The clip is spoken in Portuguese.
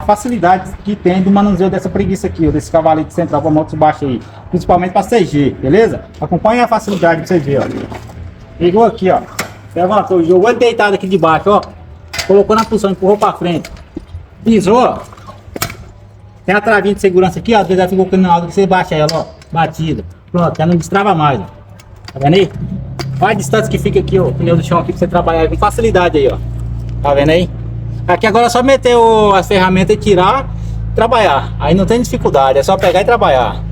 facilidade que tem do manuseio dessa preguiça aqui, ó, desse cavalete central para motos baixas aí, principalmente para CG, beleza? Acompanha a facilidade pra você ver, ó. Pegou aqui, ó, levantou, jogou ele deitado aqui de baixo, ó, colocou na posição, empurrou para frente, pisou, ó. Tem a travinha de segurança aqui, ó, às vezes ela ficou com na hora que você baixa ela, ó, batida. Pronto, ela não destrava mais, ó. Tá vendo aí? Olha a distância que fica aqui, ó, o pneu do chão aqui pra você trabalhar com facilidade aí, ó. Tá vendo aí? Aqui agora é só meter as ferramentas e tirar, trabalhar. Aí não tem dificuldade, é só pegar e trabalhar.